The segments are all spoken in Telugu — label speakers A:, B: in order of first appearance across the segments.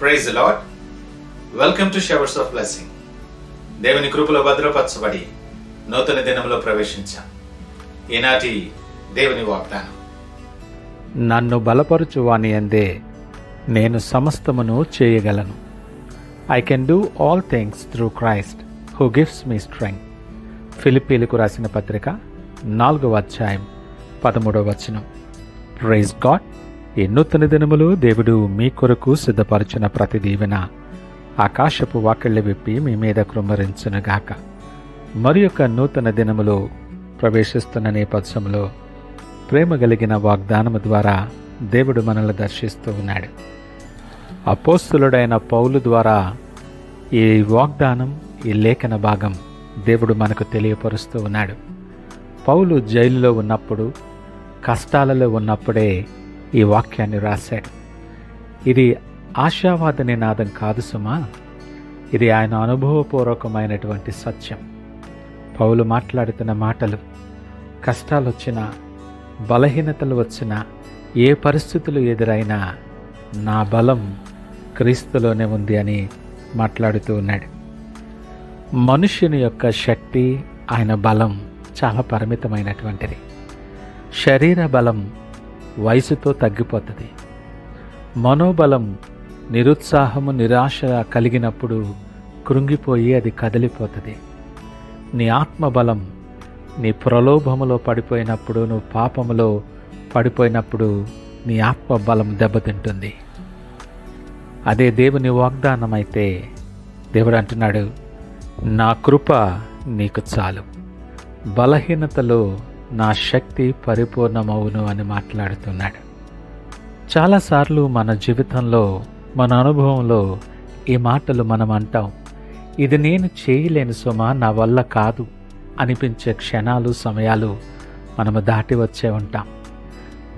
A: Praise the Lord. Welcome to Showers of Blessing. దేవుని కృపలో భద్రపరచబడి నూతన దినంలో ప్రవేశించాం. ఈనాటి దేవుని వాగ్దానం,
B: నన్ను బలపరచు వాని యందే నేను సమస్తమును చేయగలను. I can do all things through Christ who gives me strength. ఫిలిప్పీలకు రాసిన పత్రిక 4వ అధ్యాయం 13వ వచనం. Praise God. ఈ నూతన దినములు దేవుడు మీ కొరకు సిద్ధపరచిన ప్రతి దీవెన ఆకాశపు వాకిళ్లు విప్పి మీ మీద కృమ్మరించునుగాక. మరి యొక్క నూతన దినములో ప్రవేశిస్తున్న నేపథ్యంలో ప్రేమ కలిగిన వాగ్దానము ద్వారా దేవుడు మనల్ని దర్శిస్తూ ఉన్నాడు. అపోస్తులుడైన పౌలు ద్వారా ఈ వాగ్దానం, ఈ లేఖన భాగం దేవుడు మనకు తెలియపరుస్తూ ఉన్నాడు. పౌలు జైలులో ఉన్నప్పుడు, కష్టాలలో ఉన్నప్పుడే ఈ వాక్యాన్ని రాశాడు. ఇది ఆశావాద నినాదం కాదు సుమా, ఇది ఆయన అనుభవపూర్వకమైనటువంటి సత్యం. పౌలు మాట్లాడుతున్న మాటలు, కష్టాలు వచ్చినా, బలహీనతలు వచ్చినా, ఏ పరిస్థితులు ఎదురైనా నా బలం క్రీస్తులోనే ఉంది అని మాట్లాడుతూ ఉన్నాడు. మనుష్యుని యొక్క శక్తి, ఆయన బలం చాలా పరిమితమైనటువంటిది. శరీర బలం వయసుతో తగ్గిపోతుంది. మనోబలం నిరుత్సాహము, నిరాశ కలిగినప్పుడు కృంగిపోయి అది కదిలిపోతుంది. నీ ఆత్మబలం నీ ప్రలోభములో పడిపోయినప్పుడు, నువ్వు పాపములో పడిపోయినప్పుడు నీ ఆత్మబలం దెబ్బతింటుంది. అదే దేవుని వాగ్దానం అయితే దేవుడు అంటున్నాడు, నా కృప నీకు చాలు, బలహీనతలో నా శక్తి పరిపూర్ణమవును అని మాట్లాడుతున్నాడు. చాలాసార్లు మన జీవితంలో, మన అనుభవంలో ఈ మాటలు మనం అంటాం. ఇది నేను చేయలేను సుమా, నా వల్ల కాదు అనిపించే క్షణాలు, సమయాలు మనము దాటి వచ్చే ఉంటాం.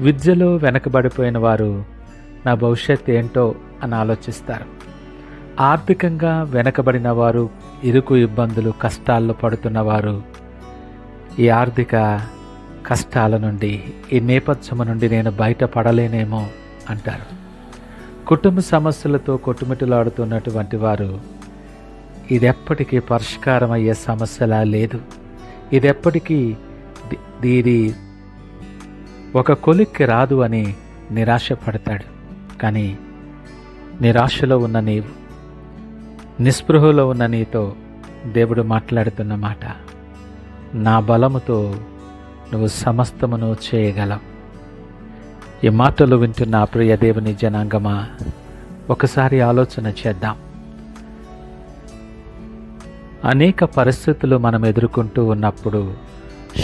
B: విద్యలో వెనకబడిపోయిన వారు నా భవిష్యత్తు ఏంటో అని ఆలోచిస్తారు. ఆర్థికంగా వెనకబడిన వారు, ఇరుకు ఇబ్బందులు, కష్టాల్లో పడుతున్నవారు ఈ ఆర్థిక కష్టాల నుండి, ఈ నేపథ్యము నుండి నేను బయటపడలేనేమో అంటారు. కుటుంబ సమస్యలతో కొట్టుమిట్టులాడుతున్నటువంటి వారు ఇది ఎప్పటికీ పరిష్కారం అయ్యే సమస్యలా లేదు, ఇది ఎప్పటికీ ఇది ఒక కొలిక్కి రాదు అని నిరాశపడతాడు. కానీ నిరాశలో ఉన్న నీవు, నిస్పృహలో ఉన్న నీతో దేవుడు మాట్లాడుతున్న మాట, నా బలముతో నువ్వు సమస్తమును చేయగలవు. ఈ మాటలు వింటున్న ప్రియ దేవుని జనాంగమా, ఒకసారి ఆలోచన చేద్దాం. అనేక పరిస్థితులు మనం ఎదుర్కొంటూ ఉన్నప్పుడు,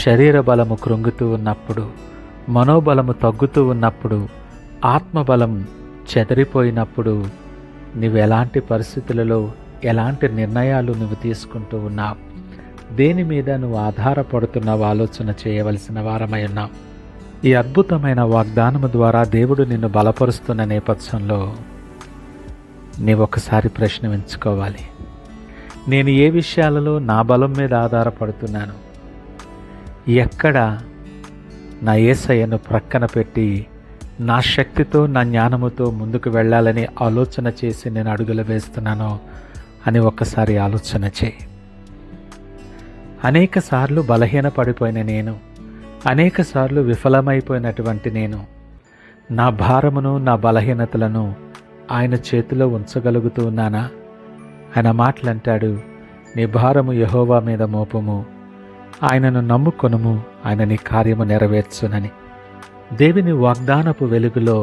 B: శరీర బలము కృంగుతూ ఉన్నప్పుడు, మనోబలము తగ్గుతూ ఉన్నప్పుడు, ఆత్మబలం చెదిరిపోయినప్పుడు నువ్వు ఎలాంటి పరిస్థితులలో, ఎలాంటి నిర్ణయాలు నువ్వు తీసుకుంటూ ఉన్నావు, దేని మీద నువ్వు ఆధారపడుతున్నావు ఆలోచన చేయవలసిన వారమై ఉన్నావు. ఈ అద్భుతమైన వాగ్దానము ద్వారా దేవుడు నిన్ను బలపరుస్తున్న నేపథ్యంలో నీవు ఒకసారి ప్రశ్నించుకోవాలి. నేను ఏ విషయాలలో నా బలం మీద ఆధారపడుతున్నాను? ఎక్కడ నా యేసయ్యను ప్రక్కన పెట్టి నా శక్తితో, నా జ్ఞానముతో ముందుకు వెళ్ళాలని ఆలోచన చేసి నేను అడుగులు వేస్తున్నానో అని ఒక్కసారి ఆలోచన చేయి. అనేక సార్లు బలహీన పడిపోయిన నేను, అనేక సార్లు విఫలమైపోయినటువంటి నేను, నా భారమును, నా బలహీనతలను ఆయన చేతిలో ఉంచగలుగుతూ ఉన్నానా? ఆయన మాటలంటాడు, నీ భారము యెహోవా మీద మోపము, ఆయనను నమ్ముకొనుము, ఆయన నీ కార్యము నెరవేర్చునని. దేవుని వాగ్దానపు వెలుగులో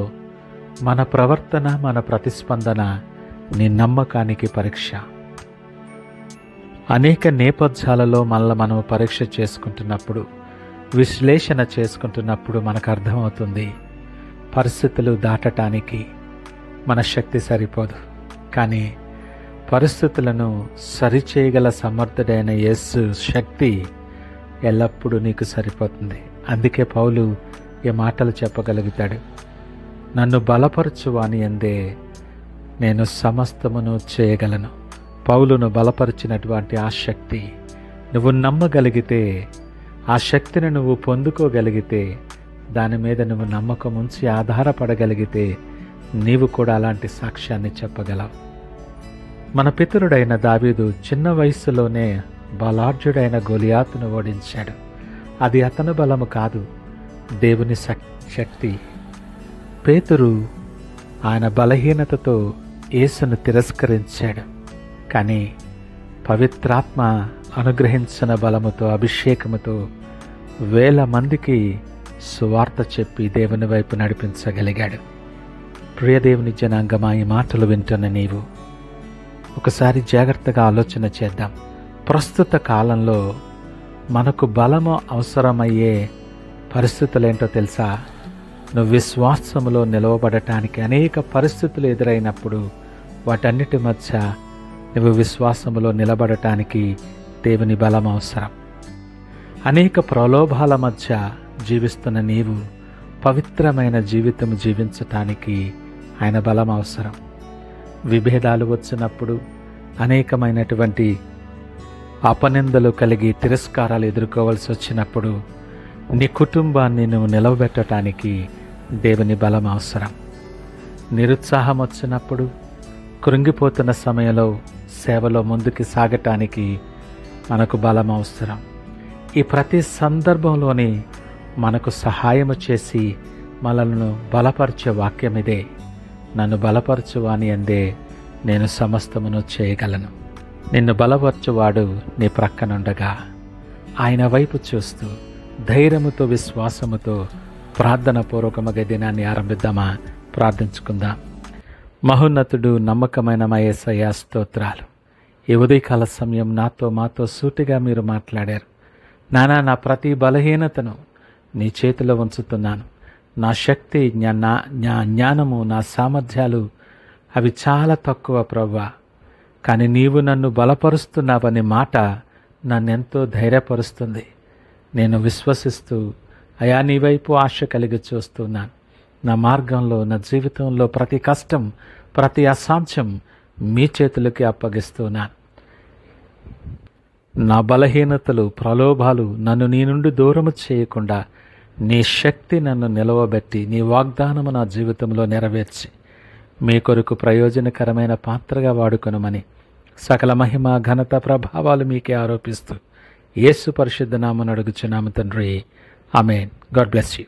B: మన ప్రవర్తన, మన ప్రతిస్పందన నీ నమ్మకానికి పరీక్ష. అనేక నేపథ్యాలలో మనల్ని మనం పరీక్ష చేసుకుంటున్నప్పుడు, విశ్లేషణ చేసుకుంటున్నప్పుడు మనకు అర్థమవుతుంది, పరిస్థితులు దాటటానికి మన శక్తి సరిపోదు. కానీ పరిస్థితులను సరిచేయగల సమర్థుడైన యేసు శక్తి ఎల్లప్పుడూ నీకు సరిపోతుంది. అందుకే పౌలు ఈ మాటలు చెప్పగలుగుతాడు, నన్ను బలపరచు వాని యందే నేను సమస్తమును చేయగలను. పౌలును బలపరిచినటువంటి ఆ శక్తి నువ్వు నమ్మగలిగితే, ఆ శక్తిని నువ్వు పొందుకోగలిగితే, దాని మీద నువ్వు నమ్మకం ఉంచి ఆధారపడగలిగితే నీవు కూడా అలాంటి సాక్ష్యాన్ని చెప్పగలవు. మన పితరుడైన దావీదు చిన్న వయస్సులోనే బలాఢ్యుడైన గొలియాతును ఓడించాడు. అది అతని బలము కాదు, దేవుని శక్తి. పేతురు ఆయన బలహీనతతో యేసును తిరస్కరించాడు. కానీ పవిత్రాత్మ అనుగ్రహించిన బలముతో, అభిషేకముతో వేల మందికి సువార్త చెప్పి దేవుని వైపు నడిపించగలిగాడు. ప్రియదేవుని జనాంగమా, ఈ మాటలు వింటున్న నీవు ఒకసారి జాగ్రత్తగా ఆలోచన చేద్దాం. ప్రస్తుత కాలంలో మనకు బలము అవసరమయ్యే పరిస్థితులేంటో తెలుసా? నువ్వు విశ్వాసములో నిలవబడటానికి అనేక పరిస్థితులు ఎదురైనప్పుడు వాటన్నిటి మధ్య నువ్వు విశ్వాసములో నిలబడటానికి దేవుని బలం అవసరం. అనేక ప్రలోభాల మధ్య జీవిస్తున్న నీవు పవిత్రమైన జీవితం జీవించటానికి ఆయన బలం అవసరం. విభేదాలు వచ్చినప్పుడు, అనేకమైనటువంటి అపనిందలు కలిగి తిరస్కారాలు ఎదుర్కోవాల్సి వచ్చినప్పుడు నీ కుటుంబాన్ని నువ్వు నిలవబెట్టడానికి దేవుని బలం అవసరం. నిరుత్సాహం వచ్చినప్పుడు, కృంగిపోతున్న సమయంలో సేవలో ముందుకు సాగటానికి మనకు బలం అవసరం. ఈ ప్రతి సందర్భంలోని మనకు సహాయము చేసి మనలను బలపరిచే వాక్యం ఇదే. నన్ను బలపరచువాని అందే నేను సమస్తమును చేయగలను. నిన్ను బలపరచువాడు నీ ప్రక్కనుండగా ఆయన వైపు చూస్తూ ధైర్యముతో, విశ్వాసముతో ప్రార్థన పూర్వకముగా దినాన్ని ఆరంభిద్దామా? ప్రార్థించుకుందాం. మహోన్నతుడు, నమ్మకమైన మా యేసయ్యా, స్తోత్రాలు. ఈ ఉదయకాల సమయం మాతో సూటిగా మీరు మాట్లాడారు. నా ప్రతి బలహీనతను నీ చేతిలో ఉంచుతున్నాను. నా శక్తి, నా జ్ఞానము, నా సామర్థ్యాలు అవి చాలా తక్కువ ప్రభువా. కానీ నీవు నన్ను బలపరుస్తున్నావనే మాట నన్నెంతో ధైర్యపరుస్తుంది. నేను విశ్వసిస్తూ అయా నీ వైపు ఆశ కలిగి చూస్తున్నాను. నా మార్గంలో, నా జీవితంలో ప్రతి కష్టం, ప్రతి అసాధ్యం మీ చేతులకి అప్పగిస్తున్నాను. నా బలహీనతలు, ప్రలోభాలు నన్ను నీ నుండి దూరము చేయకుండా నీ శక్తి నన్ను నిలవబెట్టి నీ వాగ్దానము నా జీవితంలో నెరవేర్చి మీ కొరకు ప్రయోజనకరమైన పాత్రగా వాడుకొనమని సకల మహిమ, ఘనత, ప్రభావాలు మీకే ఆరోపిస్తూ యేసు పరిశుద్ధ నామమున అడుగుచున్నాము తండ్రి. ఆమేన్. God bless you.